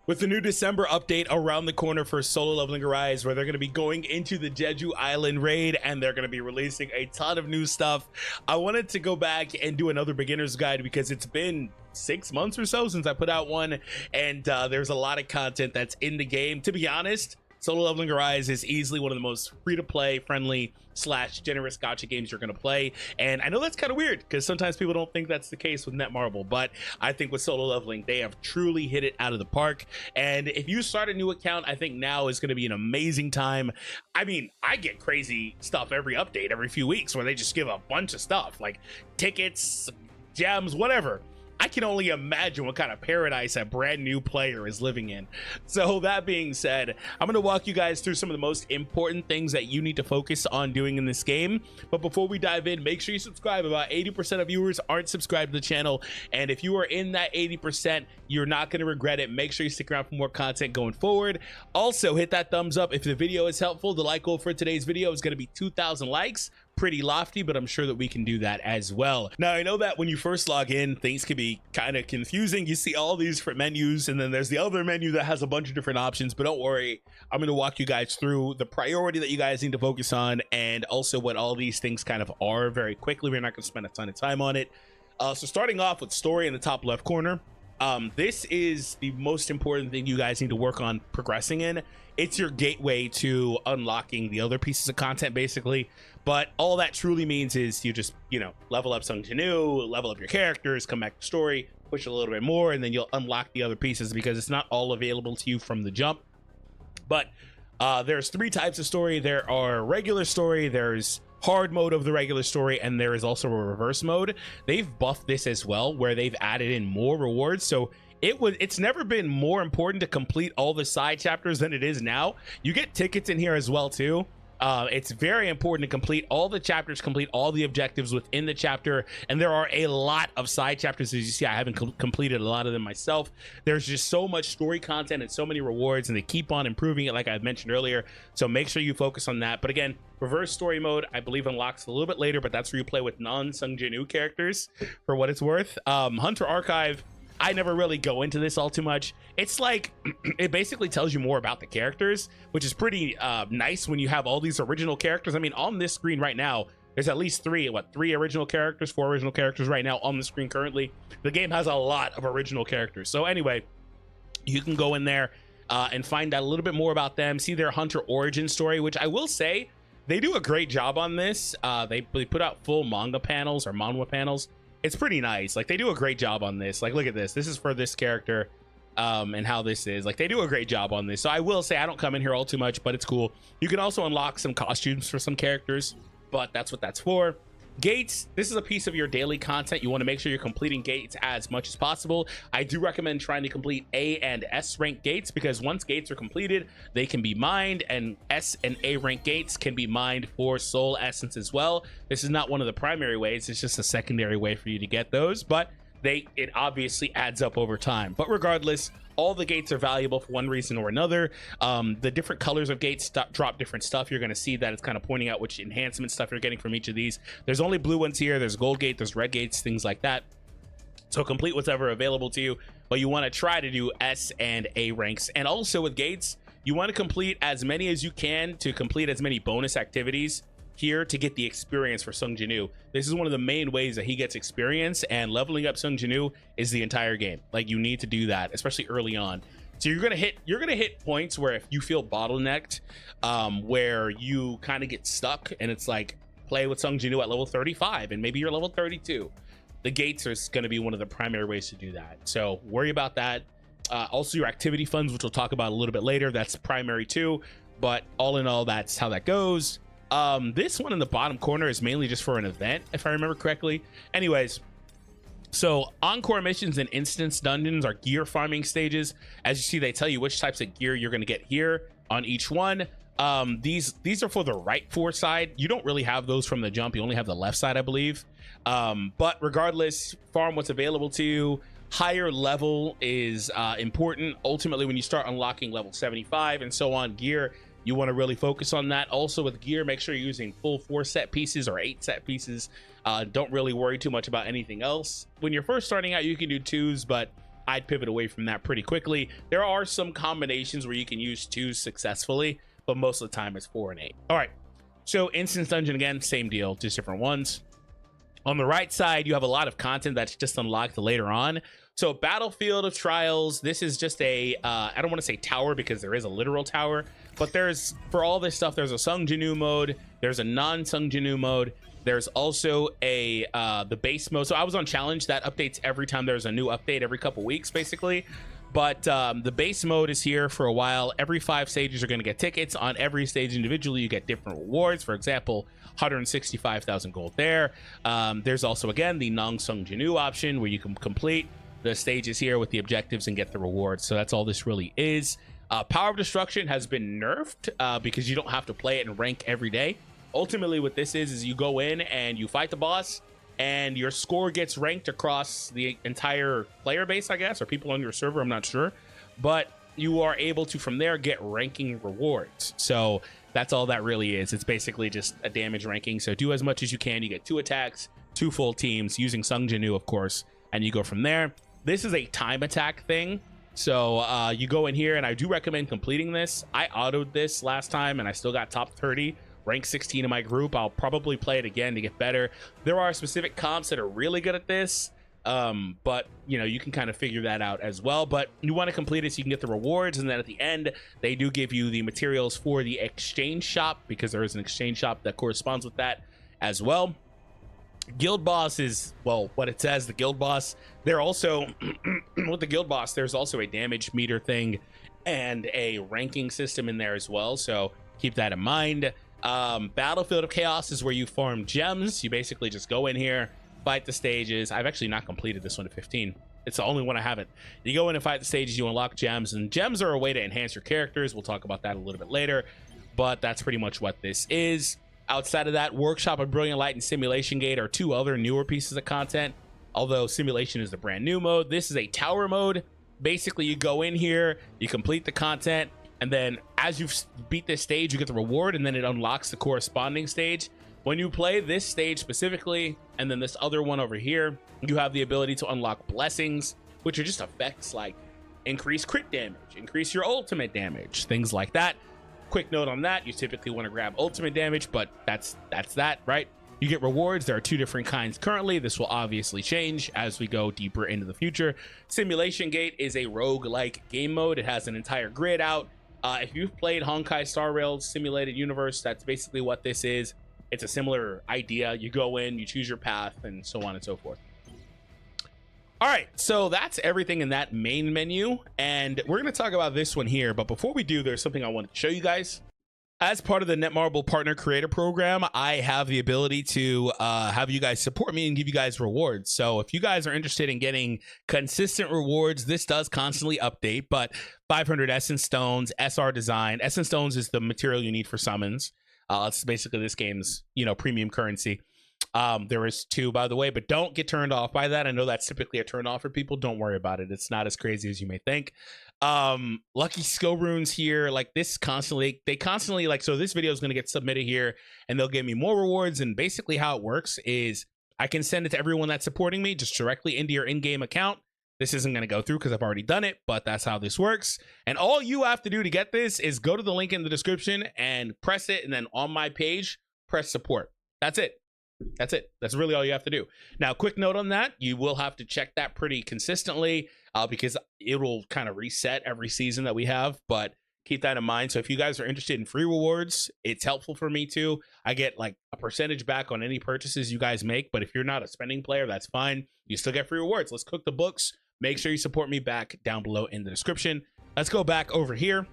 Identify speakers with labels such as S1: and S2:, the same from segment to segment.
S1: With the new December update around the corner for Solo Leveling Arise, where they're going to be going into the Jeju Island raid and they're going to be releasing a ton of new stuff, I wanted to go back and do another beginner's guide because it's been 6 months or so since I put out one, and there's a lot of content that's in the game. To be honest, Solo Leveling Arise is easily one of the most free-to-play, friendly / generous gacha games you're going to play, and I know that's kind of weird because sometimes people don't think that's the case with Netmarble, but I think with Solo Leveling they have truly hit it out of the park. And if you start a new account, I think now is going to be an amazing time. I mean, I get crazy stuff every update, every few weeks, where they just give a bunch of stuff like tickets, gems, whatever. I can only imagine what kind of paradise a brand new player is living in. So that being said, I'm going to walk you guys through some of the most important things that you need to focus on doing in this game. But before we dive in, make sure you subscribe. About 80% of viewers aren't subscribed to the channel, and if you are in that 80%, you're not going to regret it. Make sure you stick around for more content going forward. Also, hit that thumbs up if the video is helpful. The like goal for today's video is going to be 2,000 likes. Pretty lofty, but I'm sure that we can do that as well. Now, I know that when you first log in, things can be kind of confusing. You see all these different menus, and then there's the other menu that has a bunch of different options, but don't worry, I'm going to walk you guys through the priority that you guys need to focus on, and also what all these things kind of are very quickly. We're not going to spend a ton of time on it. So starting off with story in the top left corner, this is the most important thing you guys need to work on progressing in. It's your gateway to unlocking the other pieces of content, basically. But all that truly means is you just, level up Sung Jinu, level up your characters, come back to story, push a little bit more, and then you'll unlock the other pieces because it's not all available to you from the jump. But there's 3 types of story. There are regular story, there's hard mode of the regular story, and there is also a reverse mode. They've buffed this as well, where they've added in more rewards. So it's never been more important to complete all the side chapters than it is now. You get tickets in here as well too. It's very important to complete all the chapters, complete all the objectives within the chapter, and there are a lot of side chapters. As you see, I haven't completed a lot of them myself. There's just so much story content and so many rewards, and they keep on improving it, like I mentioned earlier. So make sure you focus on that. But again, reverse story mode I believe unlocks a little bit later, but that's where you play with non-Sung Jinu characters, for what it's worth. Hunter Archive, I never really go into this all too much. It's like it basically tells you more about the characters, which is pretty nice when you have all these original characters. I mean, on this screen right now, there's at least 3 original characters, 4 original characters right now on the screen currently. The game has a lot of original characters. So anyway, you can go in there and find out a little bit more about them, see their Hunter origin story, which I will say they do a great job on this. They put out full manga panels or manhwa panels. It's pretty nice. Like, they do a great job on this. Like, look at this. This is for this character, and how this is. Like, they do a great job on this. So I will say I don't come in here all too much, but it's cool. You can also unlock some costumes for some characters, but that's what that's for. Gates, this is a piece of your daily content. You want to make sure you're completing gates as much as possible. I do recommend trying to complete A and S rank gates, because once gates are completed, they can be mined, and S and A rank gates can be mined for soul essence as well. This is not one of the primary ways, it's just a secondary way for you to get those, but it obviously adds up over time. But regardless, all the gates are valuable for one reason or another. The different colors of gates drop different stuff. You're going to see that it's kind of pointing out which enhancement stuff you're getting from each of these. There's only blue ones here. There's gold gate, there's red gates, things like that. So complete whatever available to you, but you want to try to do S and A ranks. And also with gates, you want to complete as many as you can to complete as many bonus activities here to get the experience for Sung Jinu. This is one of the main ways that he gets experience, and leveling up Sung Jinu is the entire game. Like, you need to do that, especially early on. So you're gonna hit points where if you feel bottlenecked, where you kind of get stuck, and it's like, play with Sung Jinu at level 35 and maybe you're level 32. The gates are going to be one of the primary ways to do that, so worry about that. Also your activity funds, which we'll talk about a little bit later, that's primary too, but all in all, that's how that goes. This one in the bottom corner is mainly just for an event, if I remember correctly. Anyways, so encore missions and instance dungeons are gear farming stages. As you see, they tell you which types of gear you're going to get here on each one. These are for the right side. You don't really have those from the jump. You only have the left side, I believe. But regardless, farm what's available to you. Higher level is important. Ultimately, when you start unlocking level 75 and so on gear, you want to really focus on that. Also with gear, make sure you're using full 4 set pieces or 8 set pieces. Don't really worry too much about anything else. When you're first starting out, you can do 2s, but I'd pivot away from that pretty quickly. There are some combinations where you can use 2 successfully, but most of the time it's 4 and 8. All right, so instance dungeon, again, same deal, just different ones. On the right side, you have a lot of content that's just unlocked later on. So Battlefield of Trials, this is just a, I don't want to say tower because there is a literal tower, but there's, for all this stuff, there's a Sung Jinu mode, there's a non-Sung Jinu mode, there's also a, the base mode. So I was on challenge, that updates every time there's a new update, every couple weeks, basically. But the base mode is here for a while. Every 5 stages are going to get tickets. On every stage individually, you get different rewards. For example, 165,000 gold there. There's also, again, the non-Sung Jinu option where you can complete the stages here with the objectives and get the rewards. So that's all this really is. Power of Destruction has been nerfed because you don't have to play it and rank every day. Ultimately, what this is you go in and you fight the boss, and your score gets ranked across the entire player base, I guess, or people on your server, I'm not sure. But you are able to, from there, get ranking rewards. So that's all that really is. It's basically just a damage ranking. So do as much as you can. You get 2 attacks, 2 full teams, using Sung Jinu, of course, and you go from there. This is a time attack thing. So you go in here, and I do recommend completing this. I autoed this last time, and I still got top 30. Rank 16 in my group. I'll probably play it again to get better. There are specific comps that are really good at this, but you know, you can kind of figure that out as well. But you want to complete it so you can get the rewards, and then at the end they do give you the materials for the exchange shop, because there is an exchange shop that corresponds with that as well. Guild boss is, well, what it says, the guild boss. They're also with the guild boss, there's also a damage meter thing and a ranking system in there as well, so keep that in mind. Battlefield of Chaos is where you farm gems. You basically just go in here, fight the stages. I've actually not completed this one to 15. It's the only one I haven't. You go in and fight the stages, you unlock gems, and gems are a way to enhance your characters. We'll talk about that a little bit later, but that's pretty much what this is. Outside of that, Workshop of Brilliant Light and Simulation Gate are 2 other newer pieces of content, although Simulation is the brand new mode. This is a tower mode. Basically, you go in here, you complete the content, and then as you beat this stage, you get the reward, and then it unlocks the corresponding stage. When you play this stage specifically, and then this other one over here, you have the ability to unlock blessings, which are just effects like increase crit damage, increase your ultimate damage, things like that. Quick note on that, you typically want to grab ultimate damage, but that's that, right? You get rewards. There are 2 different kinds currently. This will obviously change as we go deeper into the future. Simulation Gate is a rogue-like game mode. It has an entire grid out. If you've played Honkai Star Rail's Simulated Universe, that's basically what this is. It's a similar idea. You go in, you choose your path, and so on and so forth. All right, so that's everything in that main menu, and we're going to talk about this one here. But before we do, there's something I wanted to show you guys. As part of the Netmarble Partner Creator Program, I have the ability to have you guys support me and give you guys rewards. So if you guys are interested in getting consistent rewards, this does constantly update, but 500 Essence Stones, SR Design. Essence Stones is the material you need for summons. It's basically this game's, you know, premium currency. There is 2, by the way, but don't get turned off by that. I know that's typically a turn off for people. Don't worry about it. It's not as crazy as you may think. Lucky skill runes here, like this constantly, they constantly, like, so this video is going to get submitted here and they'll give me more rewards. And basically how it works is I can send it to everyone that's supporting me just directly into your in-game account. This isn't going to go through because I've already done it, but that's how this works. And all you have to do to get this is go to the link in the description and press it, and then on my page press support. That's it. That's it. That's really all you have to do. Now, quick note on that, you will have to check that pretty consistently because it will kind of reset every season that we have, but keep that in mind. So if you guys are interested in free rewards, it's helpful for me too. I get like a percentage back on any purchases you guys make, but if you're not a spending player, that's fine. You still get free rewards. Let's cook the books. Make sure you support me back down below in the description. Let's go back over here.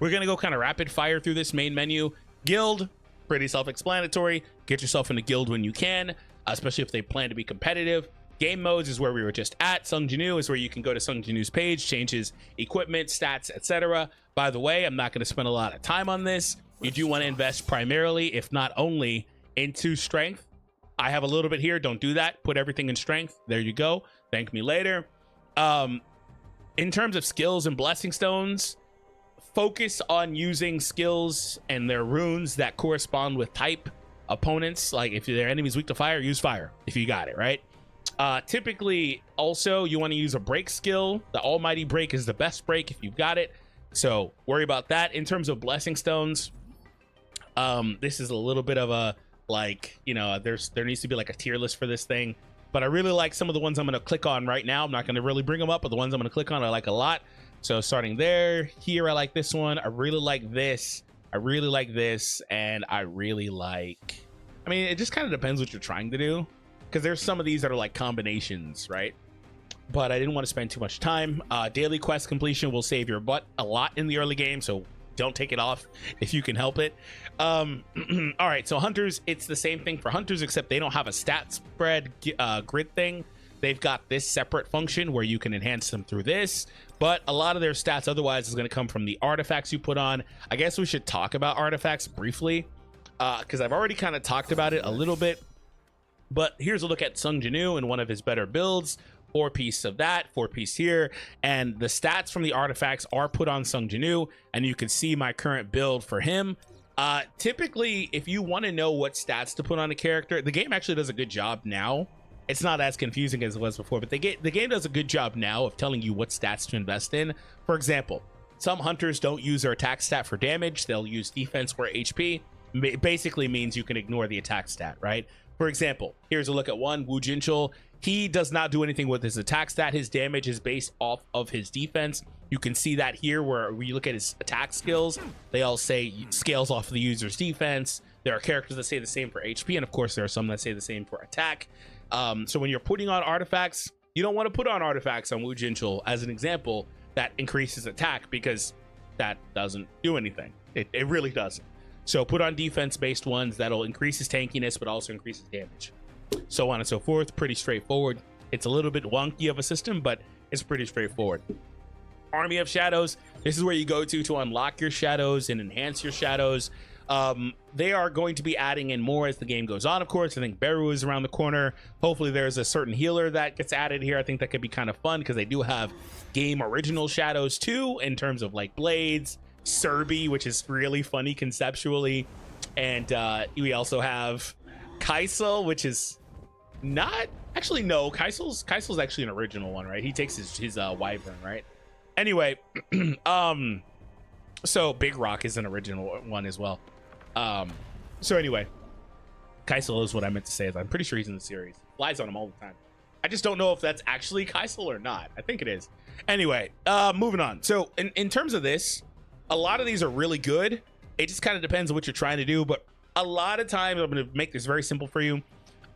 S1: We're going to go kind of rapid fire through this main menu. Guild, pretty self-explanatory. Get yourself in a guild when you can, especially if they plan to be competitive. Game modes is where we were just at. Sung Jinu is where you can go to Sung Jinu's page, changes equipment, stats, etc. By the way, I'm not going to spend a lot of time on this. You do want to invest primarily, if not only, into strength. I have a little bit here. Don't do that. Put everything in strength. There you go. Thank me later. In terms of skills and blessing stones, focus on using skills and their runes that correspond with type opponents. Like if their enemy's weak to fire, use fire if you got it, right? Typically, also, you want to use a break skill. The Almighty Break is the best break if you've got it. So worry about that. In terms of blessing stones, this is a little bit of a, like, you know, there needs to be like a tier list for this thing. But I really like some of the ones I'm going to click on right now. I'm not going to really bring them up, but the ones I'm going to click on I like a lot. So starting there, here I like this one. I really like this. I really like this. And I really like, I mean, it just kind of depends what you're trying to do, because there's some of these that are like combinations, right? But I didn't want to spend too much time. Daily quest completion will save your butt a lot in the early game, so don't take it off if you can help it. All right, so hunters, it's the same thing for hunters, except they don't have a stat spread grid thing. They've got this separate function where you can enhance them through this, but a lot of their stats otherwise is going to come from the artifacts you put on. I guess we should talk about artifacts briefly, because I've already kind of talked about it a little bit. But here's a look at Sung Jinu in one of his better builds. 4-piece of that, 4-piece here, and the stats from the artifacts are put on Sung Jinu, and you can see my current build for him. Typically, if you want to know what stats to put on a character, the game actually does a good job now. It's not as confusing as it was before, but the game does a good job now of telling you what stats to invest in. For example, some hunters don't use their attack stat for damage. They'll use defense for HP. It basically means you can ignore the attack stat, right? For example, here's a look at one, Wu Jinchul. He does not do anything with his attack stat. His damage is based off of his defense. You can see that here where we look at his attack skills. They all say scales off of the user's defense. There are characters that say the same for HP, and of course there are some that say the same for attack. So when you're putting on artifacts, you don't want to put on artifacts on Wu Jinchul as an example that increases attack, because that doesn't do anything. It really doesn't. So put on defense-based ones that'll increase his tankiness, but also increase his damage. So on and so forth. Pretty straightforward. It's a little bit wonky of a system, but it's pretty straightforward. Army of Shadows. This is where you go to unlock your shadows and enhance your shadows. They are going to be adding in more as the game goes on, of course. I think Beru is around the corner. Hopefully there's a certain healer that gets added here. I think that could be kind of fun, because they do have game original shadows too, in terms of like blades, Serbi, which is really funny conceptually, and we also have Kaisel, which is not actually, no, Kaisel's actually an original one, right? He takes his wyvern, right? Anyway, so Big Rock is an original one as well. So anyway, Kaisel is what I meant to say. Is I'm pretty sure he's in the series. Flies on him all the time. I just don't know if that's actually Kaisel or not. I think it is. Anyway, moving on. So in terms of this, a lot of these are really good. It just kind of depends on what you're trying to do, but a lot of times, I'm going to make this very simple for you.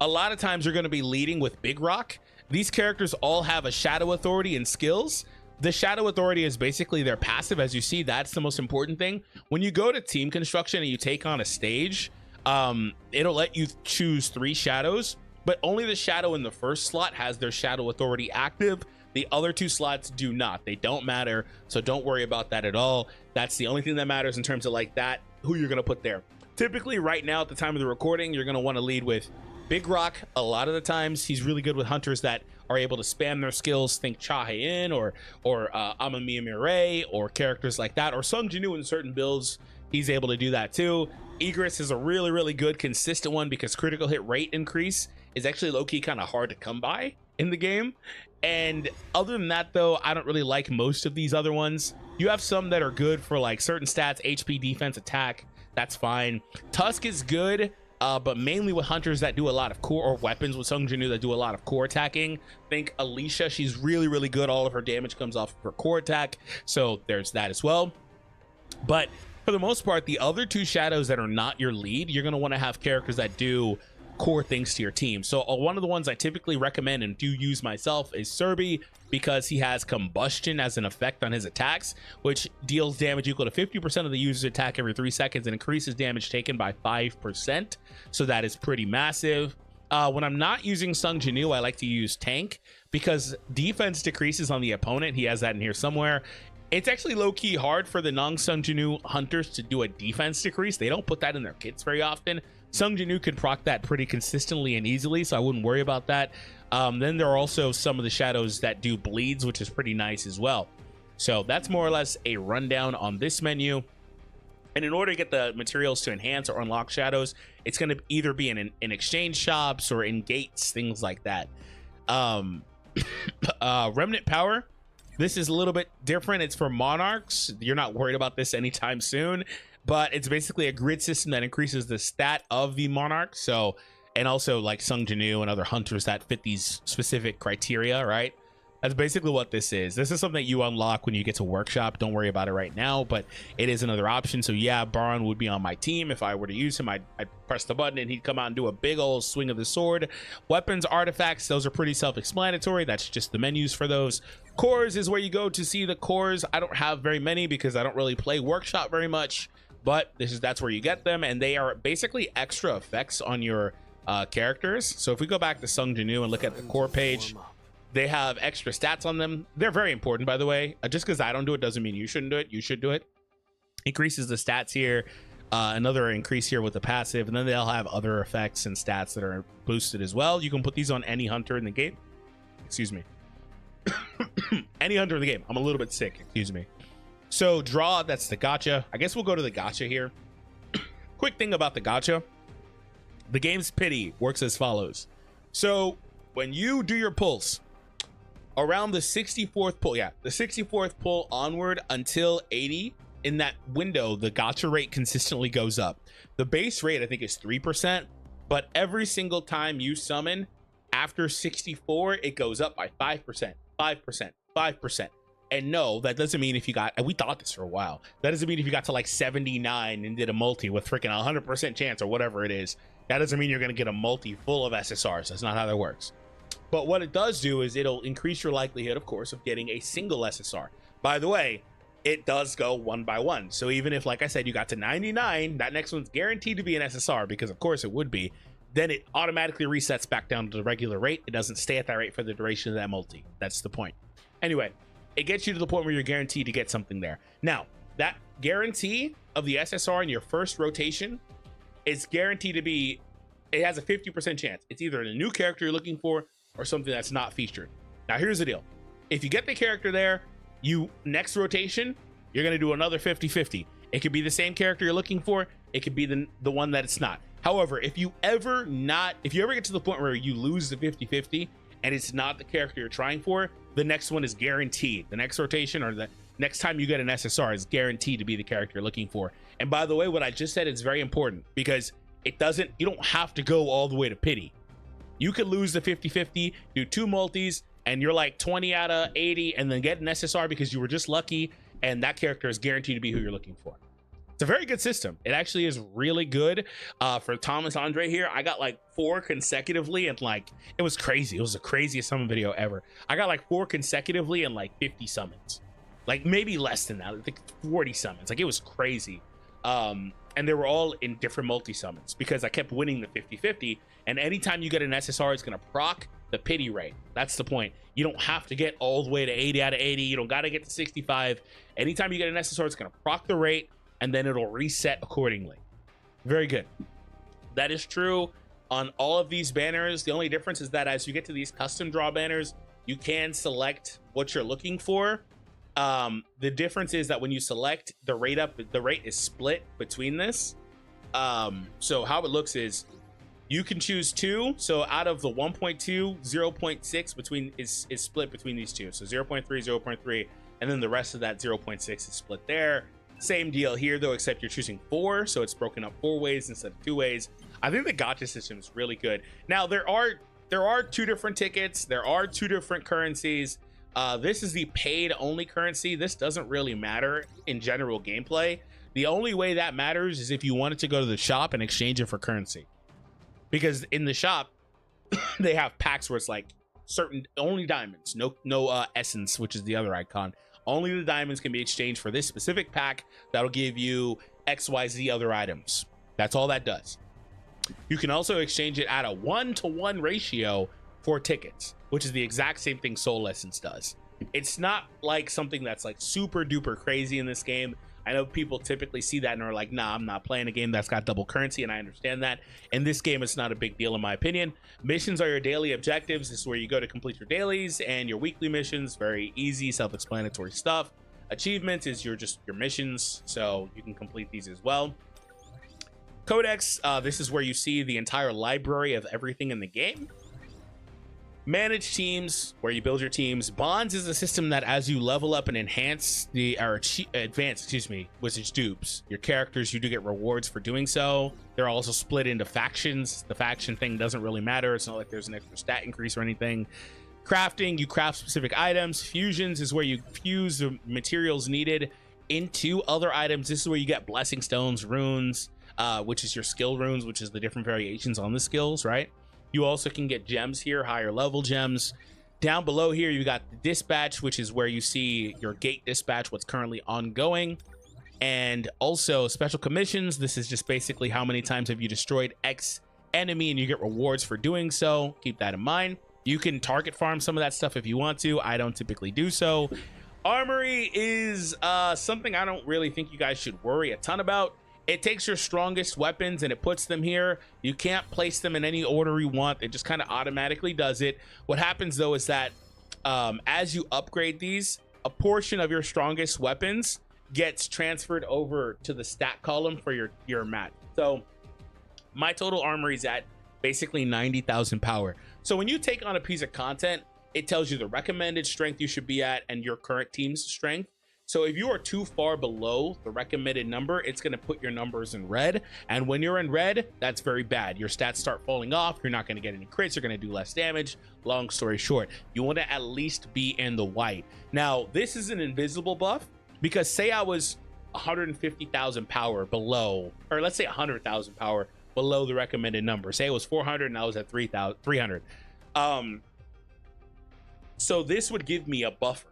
S1: A lot of times you're going to be leading with Big Rock. These characters all have a shadow authority and skills. The shadow authority is basically their passive. As you see, that's the most important thing. When you go to team construction and you take on a stage, it'll let you choose 3 shadows, but only the shadow in the first slot has their shadow authority active. The other 2 slots do not. They don't matter, so don't worry about that at all. That's the only thing that matters in terms of like that, who you're going to put there. Typically right now at the time of the recording, you're going to want to lead with Big Rock. A lot of the times he's really good with hunters that are able to spam their skills. Think Cha Hae-in or Amamiya Mirai or characters like that, or Sung Jinu in certain builds. He's able to do that too. Egress is a really good consistent one, because critical hit rate increase is actually low-key kind of hard to come by in the game. And other than that though, I don't really like most of these other ones. You have some that are good for like certain stats, HP, defense, attack. That's fine. Tusk is good, but mainly with hunters that do a lot of core, or weapons with Sung Jinu that do a lot of core attacking. Think Alicia, she's really good. All of her damage comes off of her core attack, so there's that as well. But for the most part, the other 2 shadows that are not your lead, you're going to want to have characters that do core things to your team. So one of the ones I typically recommend and do use myself is Serbi, because he has combustion as an effect on his attacks, which deals damage equal to 50% of the user's attack every 3 seconds and increases damage taken by 5%. So that is pretty massive. When I'm not using Sung Jinu, I like to use Tank, because defense decreases on the opponent. He has that in here somewhere. It's actually low-key hard for the non-Sung Jinu hunters to do a defense decrease. They don't put that in their kits very often. Sung Jinu could proc that pretty consistently and easily, so I wouldn't worry about that. Then there are also some of the shadows that do bleeds, which is pretty nice as well. So that's more or less a rundown on this menu. And in order to get the materials to enhance or unlock shadows, it's going to either be in exchange shops or in gates, things like that. Remnant power, this is a little bit different. It's for monarchs. You're not worried about this anytime soon, but it's basically a grid system that increases the stat of the monarch. So, and also like Sung Jinu and other hunters that fit these specific criteria, right? That's basically what this is. This is something that you unlock when you get to workshop. Don't worry about it right now, but it is another option. So yeah, Baron would be on my team. If I were to use him, I'd press the button and he'd come out and do a big old swing of the sword. Weapons, artifacts, those are pretty self-explanatory. That's just the menus for those. Cores is where you go to see the cores. I don't have very many because I don't really play workshop very much, but that's where you get them, and they are basically extra effects on your characters. So if we go back to Sung Jinu and look at the core page, they have extra stats on them. They're very important, by the way. Just because I don't do it doesn't mean you shouldn't do it. You should do it. Increases the stats here. Another increase here with the passive, and then they'll have other effects and stats that are boosted as well. You can put these on any hunter in the game. Excuse me. Any hunter in the game. I'm a little bit sick. Excuse me. So draw, that's the gacha. I guess we'll go to the gacha here. Quick thing about the gacha. The game's pity works as follows. So when you do your pulls, around the 64th pull, the 64th pull onward until 80, in that window, the gacha rate consistently goes up. The base rate, I think, is 3%, but every single time you summon after 64, it goes up by 5%, 5%, 5%. And no, that doesn't mean if you got, and we thought this for a while, that doesn't mean if you got to like 79 and did a multi with freaking 100% chance or whatever it is, that doesn't mean you're going to get a multi full of SSRs. That's not how that works. But what it does do is it'll increase your likelihood, of course, of getting a single SSR. By the way, it does go one by one. So even if, like I said, you got to 99, that next one's guaranteed to be an SSR, because of course it would be, then it automatically resets back down to the regular rate. It doesn't stay at that rate for the duration of that multi. That's the point. Anyway, it gets you to the point where you're guaranteed to get something there. Now, that guarantee of the SSR in your first rotation is guaranteed to be, it has a 50% chance. It's either a new character you're looking for or something that's not featured. Now, here's the deal. If you get the character there, you next rotation, you're going to do another 50-50. It could be the same character you're looking for. It could be the one that it's not. However, if you ever get to the point where you lose the 50-50 and it's not the character you're trying for, the next one is guaranteed. The next rotation or the next time you get an SSR is guaranteed to be the character you're looking for. And by the way, what I just said is very important, because you don't have to go all the way to pity. You could lose the 50-50, do 2 multis, and you're like 20 out of 80, and then get an SSR because you were just lucky, and that character is guaranteed to be who you're looking for. It's a very good system. It actually is really good. For Thomas Andre here, I got like 4 consecutively, and like, it was crazy. It was the craziest summon video ever. I got like 4 consecutively and like 50 summons. Like maybe less than that, I think 40 summons. Like, it was crazy. And they were all in different multi-summons because I kept winning the 50-50. And anytime you get an SSR, it's going to proc the pity rate. That's the point. You don't have to get all the way to 80 out of 80. You don't got to get to 65. Anytime you get an SSR, it's going to proc the rate, and then it'll reset accordingly. Very good. That is true on all of these banners. The only difference is that as you get to these custom draw banners, you can select what you're looking for. The difference is that when you select the rate is split between this. So how it looks is you can choose 2. So out of the 1.2, 0.6 between is split between these two. So 0.3, 0.3, and then the rest of that 0.6 is split there. Same deal here though, except you're choosing 4, so it's broken up 4 ways instead of 2 ways. I think the gacha system is really good. Now there are 2 different tickets. There are 2 different currencies. This is the paid only currency. This doesn't really matter in general gameplay. The only way that matters is if you wanted to go to the shop and exchange it for currency, because in the shop they have packs where it's like certain only diamonds, no essence, which is the other icon. Only the diamonds can be exchanged for this specific pack that'll give you XYZ other items. That's all that does. You can also exchange it at a 1-to-1 ratio for tickets, which is the exact same thing Soul Essence does. It's not like something that's like super duper crazy in this game. I know people typically see that and are like, nah, I'm not playing a game that's got double currency, and I understand that. In this game, it's not a big deal in my opinion. Missions are your daily objectives. This is where you go to complete your dailies and your weekly missions. Very easy, self-explanatory stuff. Achievements is your missions, so you can complete these as well. Codex, this is where you see the entire library of everything in the game. Manage teams, where you build your teams. Bonds is a system that as you level up and advance, excuse me, which is dupes your characters, you do get rewards for doing so. They're also split into factions. The faction thing doesn't really matter. It's not like there's an extra stat increase or anything. Crafting, you craft specific items. Fusions is where you fuse the materials needed into other items. This is where you get blessing stones, runes, which is your skill runes, which is the different variations on the skills, right? You also can get gems here, higher level gems. Down below here, you got the dispatch, which is where you see your gate dispatch, what's currently ongoing. And also special commissions. This is just basically how many times have you destroyed X enemy, and you get rewards for doing so. Keep that in mind. You can target farm some of that stuff if you want to. I don't typically do so. Armory is something I don't really think you guys should worry a ton about. It takes your strongest weapons and it puts them here. You can't place them in any order you want. It just kind of automatically does it. What happens though is that as you upgrade these, a portion of your strongest weapons gets transferred over to the stat column for your match. So my total armory is at basically 90,000 power. So when you take on a piece of content, it tells you the recommended strength you should be at and your current team's strength. So if you are too far below the recommended number, it's going to put your numbers in red. And when you're in red, that's very bad. Your stats start falling off. You're not going to get any crits. You're going to do less damage. Long story short, you want to at least be in the white. Now, this is an invisible buff because say I was 150,000 power below, or let's say 100,000 power below the recommended number. Say it was 400 and I was at 300. So this would give me a buffer.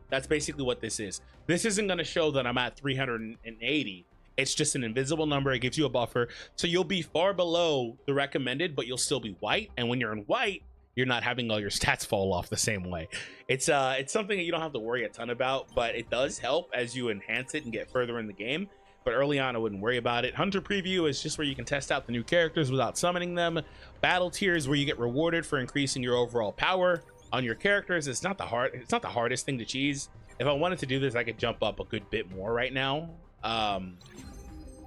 S1: That's basically what this is. This isn't going to show that I'm at 380. It's just an invisible number. It gives you a buffer. So you'll be far below the recommended, but you'll still be white. And when you're in white, you're not having all your stats fall off the same way. It's something that you don't have to worry a ton about, but it does help as you enhance it and get further in the game. But early on, I wouldn't worry about it. Hunter Preview is just where you can test out the new characters without summoning them. Battle Tiers, where you get rewarded for increasing your overall power on your characters. It's not the hardest thing to cheese. If I wanted to do this, I could jump up a good bit more right now.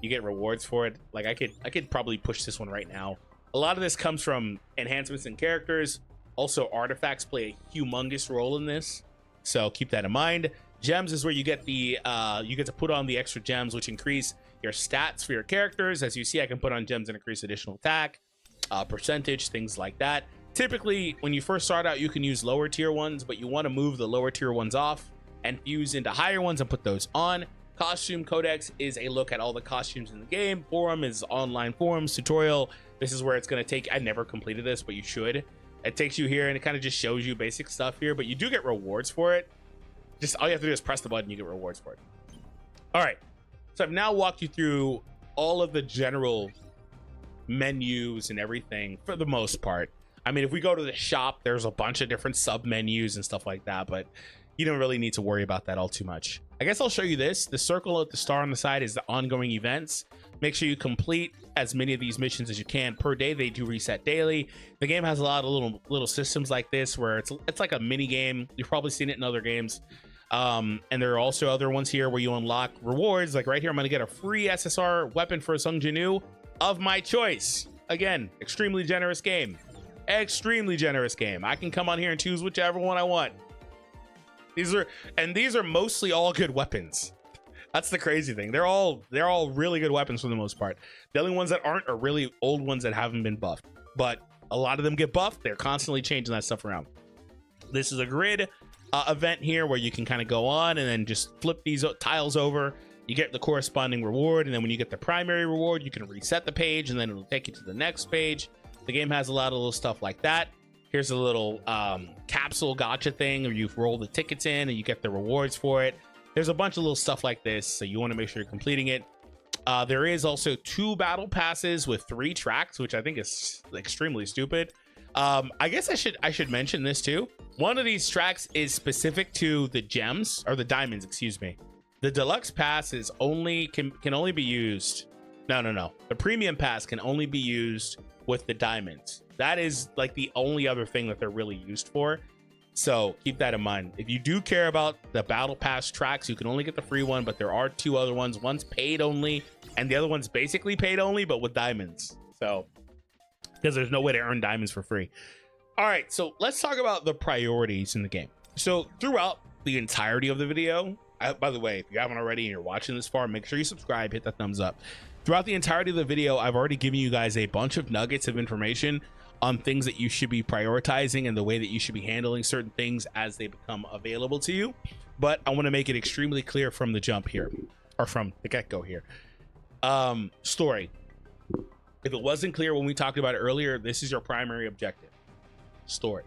S1: You get rewards for it. Like I could probably push this one right now. A lot of this comes from enhancements in characters. Also, artifacts play a humongous role in this, so keep that in mind. Gems is where you get the you get to put on the extra gems, which increase your stats for your characters. As you see, I can put on gems and increase additional attack, percentage, things like that. Typically, when you first start out, you can use lower tier ones, but you want to move the lower tier ones off and fuse into higher ones and put those on. Costume Codex is a look at all the costumes in the game. Forum is online forums tutorial. This is where it's going to take, I never completed this, but you should. It takes you here and it kind of just shows you basic stuff here, but you do get rewards for it. Just all you have to do is press the button, you get rewards for it. All right, so I've now walked you through all of the general menus and everything for the most part. I mean, if we go to the shop, there's a bunch of different sub menus and stuff like that, but you don't really need to worry about that all too much. I guess I'll show you this. The circle with the star on the side is the ongoing events. Make sure you complete as many of these missions as you can per day. They do reset daily. The game has a lot of little systems like this where it's like a mini game. You've probably seen it in other games. And there are also other ones here where you unlock rewards. Like right here, I'm going to get a free SSR weapon for Sung Jinu of my choice. Again, extremely generous game. Extremely generous game. I can come on here and choose whichever one I want. These are mostly all good weapons. That's the crazy thing. They're all really good weapons for the most part. The only ones that aren't are really old ones that haven't been buffed. But a lot of them get buffed. They're constantly changing that stuff around. This is a grid event here where you can kind of go on and then just flip these tiles over. You get the corresponding reward, and then when you get the primary reward, you can reset the page, and then it'll take you to the next page. The game has a lot of little stuff like that. Here's a little capsule gacha thing where you roll the tickets in and you get the rewards for it. There's a bunch of little stuff like this, so you want to make sure you're completing it. There is also 2 battle passes with 3 tracks, which I think is extremely stupid. I guess I should mention this too. One of these tracks is specific to the gems, or the diamonds, excuse me. The deluxe pass is can only be used. No. The premium pass can only be used with the diamonds. That is like the only other thing that they're really used for. So keep that in mind. If you do care about the battle pass tracks, you can only get the free one, but there are 2 other ones. One's paid only, and the other one's basically paid only, but with diamonds. So, because there's no way to earn diamonds for free. All right, so let's talk about the priorities in the game. So throughout the entirety of the video, by the way, if you haven't already and you're watching this far, make sure you subscribe, hit that thumbs up. Throughout the entirety of the video, I've already given you guys a bunch of nuggets of information on things that you should be prioritizing and the way that you should be handling certain things as they become available to you. But I want to make it extremely clear from the jump here, or from the get-go here. Story. If it wasn't clear when we talked about it earlier, this is your primary objective. Story.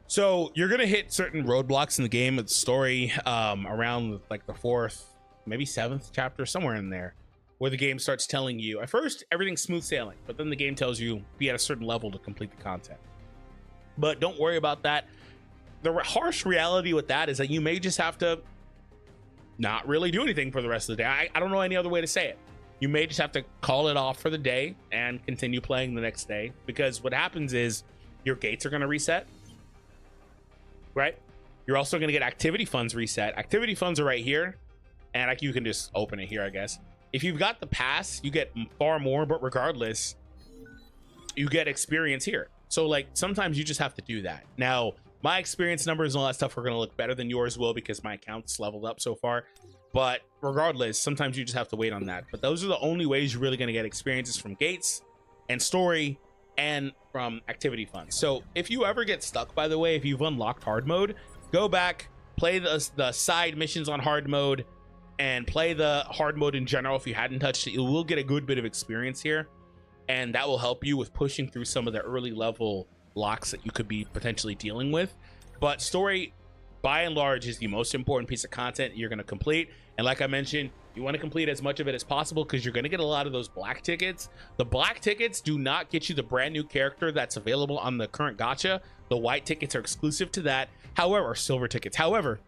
S1: So you're gonna hit certain roadblocks in the game of the story around like the 4th, maybe 7th chapter, somewhere in there, where the game starts telling you at first everything's smooth sailing, but then the game tells you be at a certain level to complete the content. But don't worry about that. The harsh reality with that is that you may just have to not really do anything for the rest of the day. I don't know any other way to say it. You may just have to call it off for the day and continue playing the next day, because what happens is your gates are going to reset, right? You're also going to get activity funds reset. Activity funds are right here, and like you can just open it here, I guess. If you've got the pass, you get far more, but regardless, you get experience here. So like sometimes you just have to do that. Now, my experience numbers and all that stuff are going to look better than yours will because my account's leveled up so far. But regardless, sometimes you just have to wait on that. But those are the only ways you're really going to get experiences, from gates and story and from activity funds. So if you ever get stuck, by the way, if you've unlocked hard mode, go back, play the side missions on hard mode, and play the hard mode in general. If you hadn't touched it, you will get a good bit of experience here, and that will help you with pushing through some of the early level locks that you could be potentially dealing with. But story, by and large, is the most important piece of content you're going to complete. And like I mentioned, you want to complete as much of it as possible because you're going to get a lot of those black tickets. The black tickets do not get you the brand new character that's available on the current gacha. The white tickets are exclusive to that. However, silver tickets. However,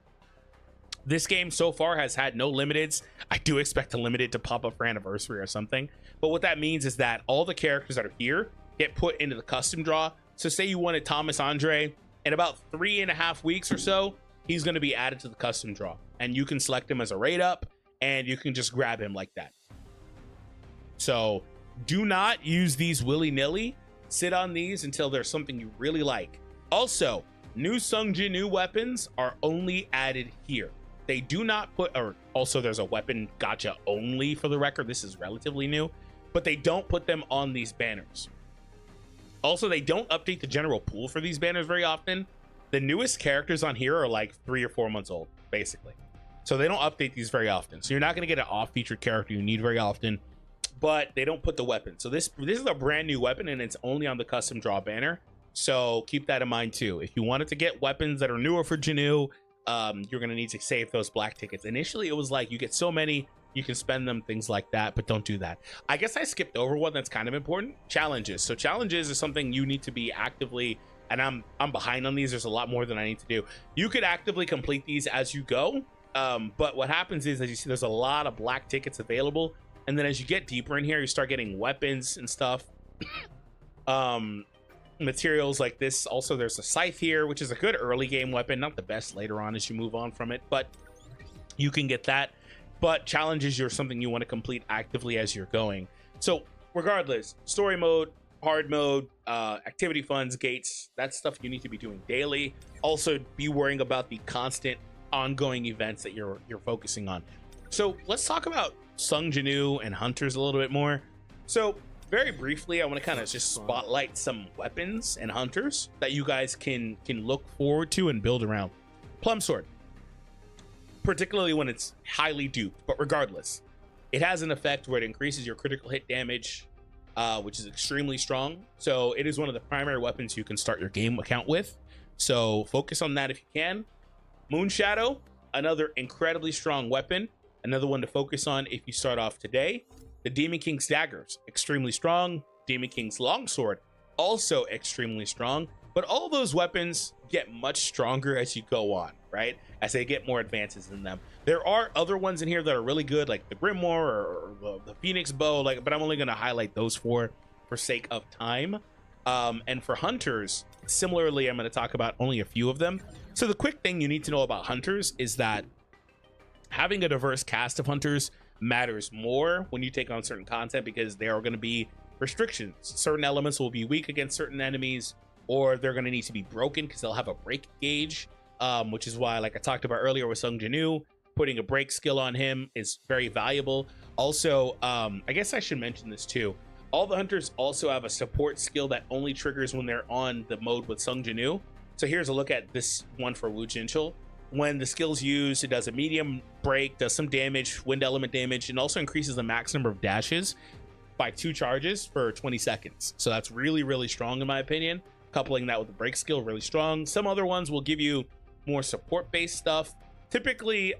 S1: this game so far has had no limiteds. I do expect a limited to pop up for anniversary or something. But what that means is that all the characters that are here get put into the custom draw. So say you wanted Thomas Andre, in about 3.5 weeks or so, he's going to be added to the custom draw, and you can select him as a raid up, and you can just grab him like that. So do not use these willy-nilly. Sit on these until there's something you really like. Also, new Sung Jinu weapons are only added here. They do not put, or also there's a weapon gacha only, for the record. This is relatively new, but they don't put them on these banners. Also, they don't update the general pool for these banners very often. The newest characters on here are like 3 or 4 months old, basically. So they don't update these very often. So you're not going to get an off-featured character you need very often, but they don't put the weapon. So this is a brand new weapon, and it's only on the custom draw banner. So keep that in mind too. If you wanted to get weapons that are newer for Jinu, you're going to need to save those black tickets. Initially, it was like you get so many, you can spend them, things like that, but don't do that. I guess I skipped over one that's kind of important. Challenges. So challenges is something you need to be actively, and I'm behind on these. There's a lot more than I need to do. You could actively complete these as you go, but what happens is, as you see, there's a lot of black tickets available, and then as you get deeper in here, you start getting weapons and stuff, materials like this. Also, there's a scythe here, which is a good early game weapon, not the best later on as you move on from it, but you can get that. But challenges are something you want to complete actively as you're going. So regardless, story mode, hard mode, activity funds, gates, that's stuff you need to be doing daily. Also, be worrying about the constant ongoing events that you're focusing on. So let's talk about Sung Jinu and hunters a little bit more. So very briefly, I want to kind of just spotlight some weapons and hunters that you guys can look forward to and build around. Plum Sword, particularly when it's highly duped, but regardless, it has an effect where it increases your critical hit damage, which is extremely strong. So it is one of the primary weapons you can start your game account with. So focus on that if you can. Moonshadow, another incredibly strong weapon, another one to focus on if you start off today. The Demon King's daggers, extremely strong. Demon King's longsword, also extremely strong. But all those weapons get much stronger as you go on, right? As they get more advances in them. There are other ones in here that are really good, like the Grimoire or the Phoenix Bow, but I'm only going to highlight those for sake of time. And for hunters, similarly, I'm going to talk about only a few of them. So the quick thing you need to know about hunters is that having a diverse cast of hunters matters more when you take on certain content, because there are going to be restrictions. Certain elements will be weak against certain enemies. or they're going to need to be broken because they'll have a break gauge, which is why, like I talked about earlier with Sung Jinu, putting a break skill on him is very valuable. Also, I guess I should mention this too. All the hunters also have a support skill that only triggers when they're on the mode with Sung Jinu. So here's a look at this one for Wu Jinchul. When the skill's used, it does a medium break, does some damage, wind element damage, and also increases the max number of dashes by 2 charges for 20 seconds. So that's really, really strong in my opinion. Coupling that with the break skill, really strong. Some other ones will give you more support-based stuff. Typically,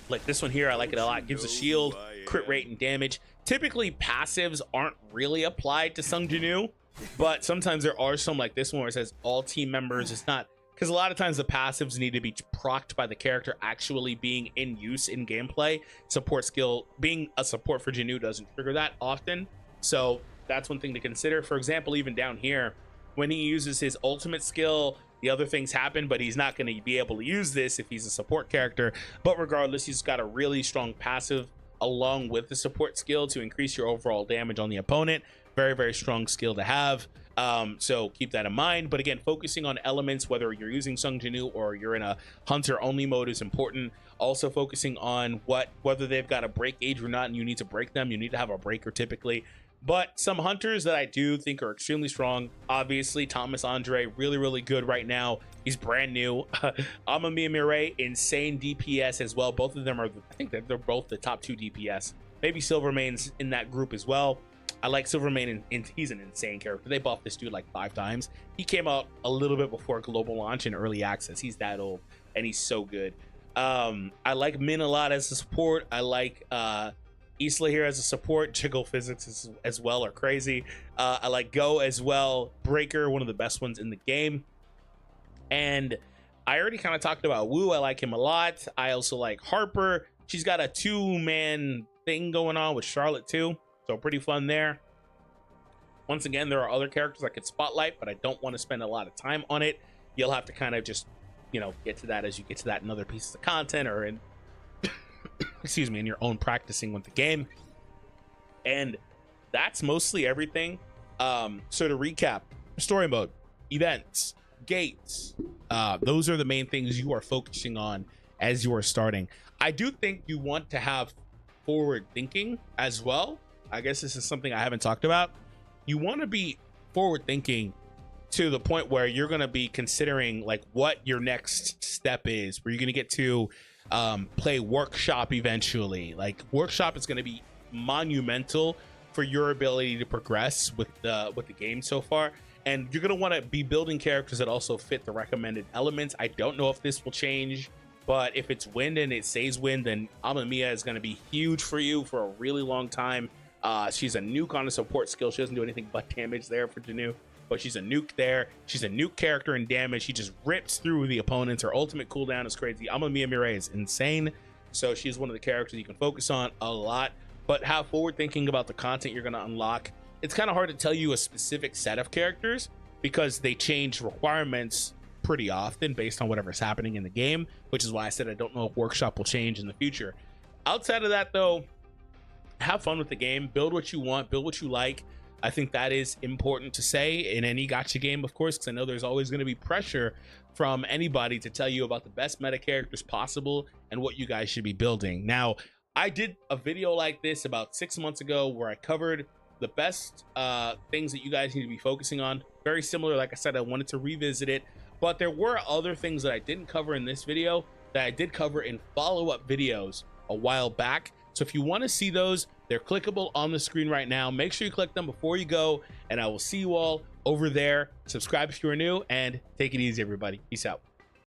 S1: like this one here, I like it a lot. Gives a shield, crit rate, and damage. Typically, passives aren't really applied to Sung Jinu, but sometimes there are some like this one where it says all team members. It's not, because a lot of times the passives need to be procced by the character actually being in use in gameplay. Support skill, being a support for Jinu doesn't trigger that often. So that's one thing to consider. For example, even down here, when he uses his ultimate skill, the other things happen, but he's not going to be able to use this if he's a support character. But regardless, he's got a really strong passive along with the support skill to increase your overall damage on the opponent. Very, very strong skill to have. So keep that in mind. But again, focusing on elements, whether you're using Sung Jinu or you're in a hunter only mode, is important. Also focusing on whether they've got a break age or not, and you need to break them. You need to have a breaker typically. But some hunters that I do think are extremely strong, obviously Thomas Andre, really, really good right now. He's brand new. Amamiya Mirai, insane DPS as well. Both of them are, I think that they're both the top 2 DPS. Maybe Silvermane's in that group as well. I like Silvermane, and he's an insane character. They buffed this dude like 5 times. He came out a little bit before global launch and early access. He's that old, and he's so good. I like Min a lot as a support. I like Isla here as a support. Jiggle physics as well are crazy. I like Go as well. Breaker, one of the best ones in the game. And I already kind of talked about Wu. I like him a lot. I also like Harper. She's got a 2-man thing going on with Charlotte too, so pretty fun there. Once again, there are other characters I could spotlight, but I don't want to spend a lot of time on it. You'll have to kind of just, you know, get to that as you get to that in other pieces of content or in excuse me, in your own practicing with the game. And that's mostly everything. So to recap, story mode, events, gates, those are the main things you are focusing on as you are starting. I do think you want to have forward thinking as well. I guess this is something I haven't talked about. You want to be forward thinking to the point where you're going to be considering like what your next step is, where you're going to get to play workshop eventually. Like workshop is going to be monumental for your ability to progress with the game so far, and you're going to want to be building characters that also fit the recommended elements. I don't know if this will change, but if it's wind and it stays wind, then Amamiya is going to be huge for you for a really long time. She's a nuke on a support skill. She doesn't do anything but damage there for Jinu, but she's a nuke there. She's a nuke character in damage. She just rips through the opponents. Her ultimate cooldown is crazy. Amamiya Mirai is insane, so she's one of the characters you can focus on a lot. But have forward thinking about the content you're going to unlock. It's kind of hard to tell you a specific set of characters because they change requirements pretty often based on whatever's happening in the game, which is why I said I don't know if workshop will change in the future. Outside of that though, have fun with the game, build what you want, build what you like. I think that is important to say in any gacha game, of course, because I know there's always going to be pressure from anybody to tell you about the best meta characters possible and what you guys should be building. Now, I did a video like this about 6 months ago where I covered the best things that you guys need to be focusing on. Very similar, like I said, I wanted to revisit it, but there were other things that I didn't cover in this video that I did cover in follow-up videos a while back. So if you want to see those, they're clickable on the screen right now. Make sure you click them before you go, and I will see you all over there. Subscribe if you are new, and take it easy, everybody. Peace out.